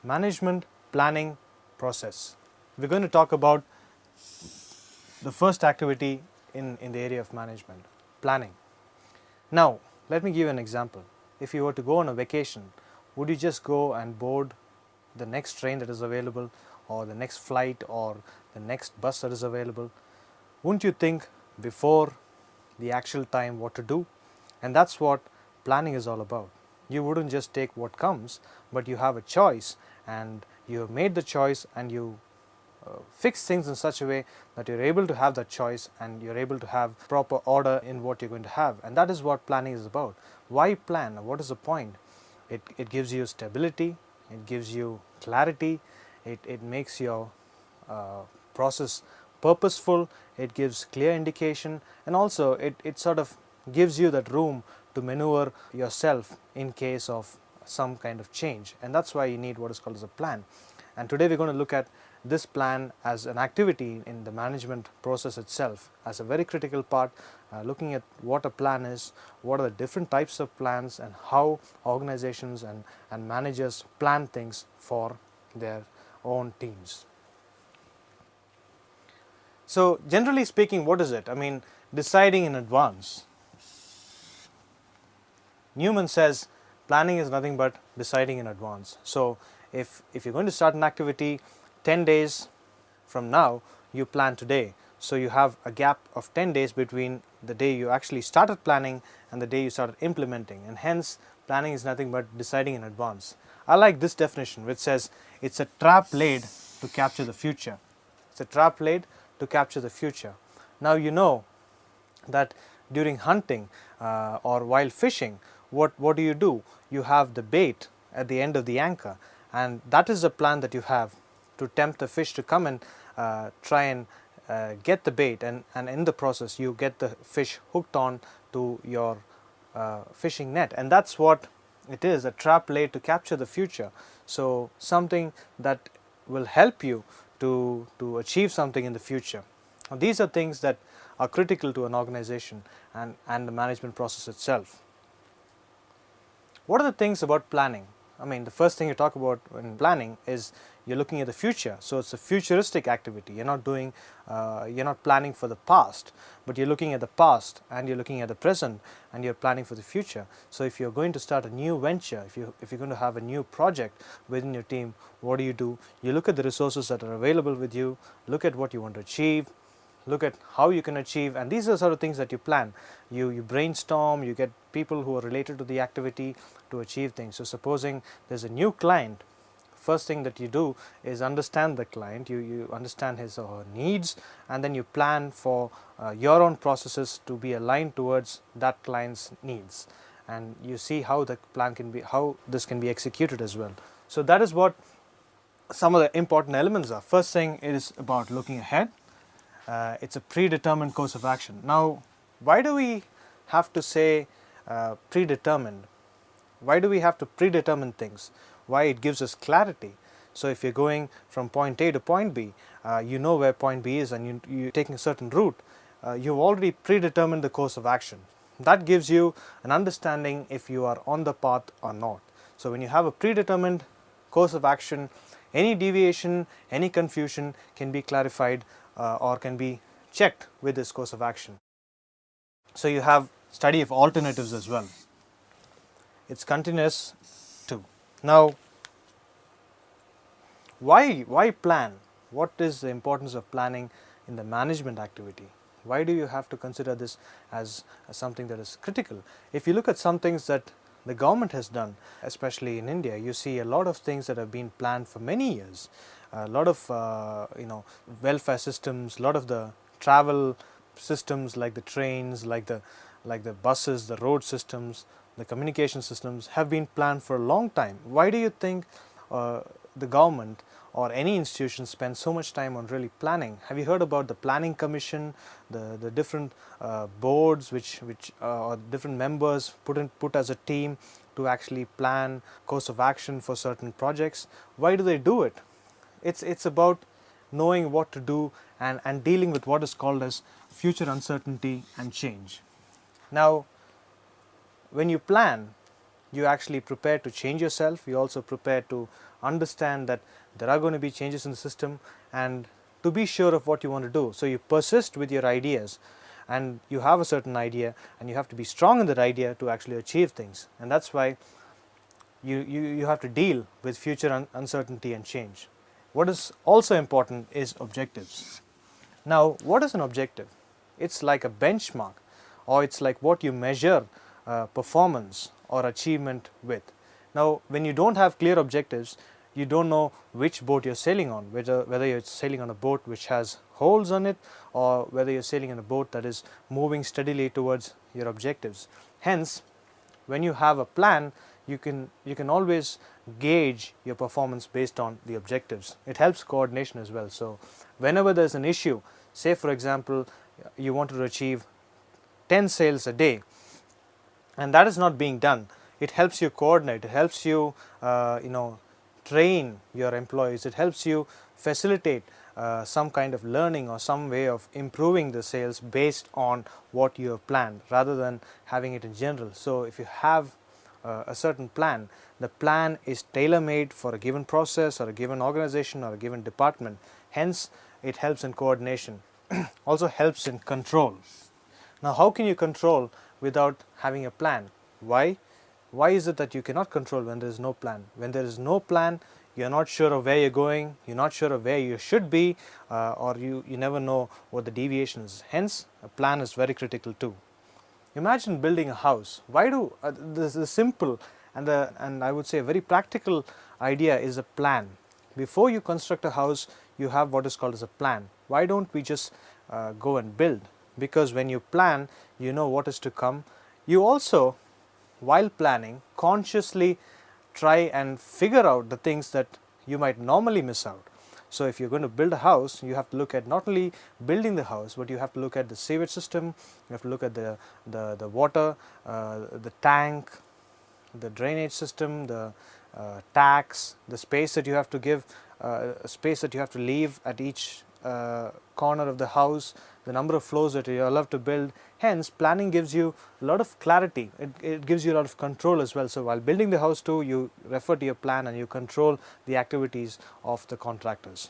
management planning process. We're going to talk about the first activity in the area of management, planning. Now, let me give you an example. If you were to go on a vacation, would you just go and board the next train that is available, or the next flight, or the next bus that is available? Wouldn't you think before the actual time what to do? And that's what planning is all about. You wouldn't just take what comes, but you have a choice, and you have made the choice, and you fix things in such a way that you're able to have that choice, and you're able to have proper order in what you're going to have. And that is what planning is about. Why plan? What is the point? It gives you stability, it gives you clarity, it makes your process purposeful, it gives clear indication, and also it sort of gives you that room to maneuver yourself in case of some kind of change. And that's why you need what is called as a plan. And today we're going to look at this plan as an activity in the management process itself, as a very critical part, looking at what a plan is, what are the different types of plans, and how organizations and managers plan things for their own teams. So generally speaking, what is it? I mean, deciding in advance. Newman says planning is nothing but deciding in advance. So if you're going to start an activity 10 days from now, you plan today. So you have a gap of 10 days between the day you actually started planning and the day you started implementing, and hence planning is nothing but deciding in advance. I like this definition, which says it's a trap laid to capture the future. It's a trap laid to capture the future. Now you know that during hunting or while fishing, what do? You have the bait at the end of the anchor, and that is the plan that you have to tempt the fish to come and try and get the bait, and in the process you get the fish hooked on to your fishing net. And that's what it is, a trap laid to capture the future. So something that will help you to achieve something in the future. Now, these are things that are critical to an organization and the management process itself. What are the things about planning? I mean, the first thing you talk about in planning is you're looking at the future. So it's a futuristic activity. You're not planning for the past, but you're looking at the past, and you're looking at the present, and you're planning for the future. So if you're going to start a new venture, if you're going to have a new project within your team, what do? You look at the resources that are available with you, look at what you want to achieve, look at how you can achieve, and these are the sort of things that you plan. You brainstorm, you get people who are related to the activity to achieve things. So supposing there's a new client, first thing that you do is understand the client, you understand his or her needs, and then you plan for your own processes to be aligned towards that client's needs, and you see how the plan can be, how this can be executed as well. So that is what some of the important elements are. First thing is about looking ahead. It's a predetermined course of action. Now, why do we have to say predetermined? Why do we have to predetermine things? Why? It gives us clarity. So if you're going from point A to point B, you know where point B is, and you're taking a certain route, you've already predetermined the course of action. That gives you an understanding if you are on the path or not. So when you have a predetermined course of action, any deviation, any confusion can be clarified or can be checked with this course of action. So you have study of alternatives as well. It's continuous too. Now, why plan? What is the importance of planning in the management activity? Why do you have to consider this as something that is critical? If you look at some things that the government has done, especially in India, you see a lot of things that have been planned for many years. A lot of welfare systems, a lot of the travel systems like the trains, like the buses, the road systems, the communication systems have been planned for a long time. Why do you think the government or any institution spends so much time on really planning? Have you heard about the planning commission, the different boards which or different members put as a team to actually plan course of action for certain projects? Why do they do it? It's about knowing what to do and dealing with what is called as future uncertainty and change. Now, when you plan, you actually prepare to change yourself, you also prepare to understand that there are going to be changes in the system and to be sure of what you want to do. So you persist with your ideas, and you have a certain idea and you have to be strong in that idea to actually achieve things, and that's why you have to deal with future uncertainty and change. What is also important is objectives. Now, what is an objective? It's like a benchmark, or it's like what you measure performance or achievement with. Now, when you don't have clear objectives, you don't know which boat you're sailing on, whether you're sailing on a boat which has holes on it, or whether you're sailing in a boat that is moving steadily towards your objectives. Hence, when you have a plan, you can always gauge your performance based on the objectives. It helps coordination as well. So whenever there's an issue, say for example you want to achieve 10 sales a day and that is not being done, it helps you coordinate, it helps you train your employees, it helps you facilitate some kind of learning or some way of improving the sales based on what you have planned rather than having it in general. So if you have a certain plan, the plan is tailor-made for a given process or a given organization or a given department. Hence, it helps in coordination. Also helps in control. Now, how can you control without having a plan? Why? Why is it that you cannot control when there is no plan? When there is no plan, you are not sure of where you're going, you're not sure of where you should be, or you never know what the deviation is. Hence, a plan is very critical too. Imagine building a house. Why do this is simple and I would say a very practical idea is a plan. Before you construct a house, you have what is called as a plan. Why don't we just go and build? Because when you plan, you know what is to come. You also, while planning, consciously try and figure out the things that you might normally miss out. So if you're going to build a house, you have to look at not only building the house, but you have to look at the sewage system, you have to look at the water, the tank, the drainage system, the tax, the space that you have to give, space that you have to leave at each corner of the house, the number of floors that you are allowed to build. Hence, planning gives you a lot of clarity, it gives you a lot of control as well. So while building the house too, you refer to your plan and you control the activities of the contractors.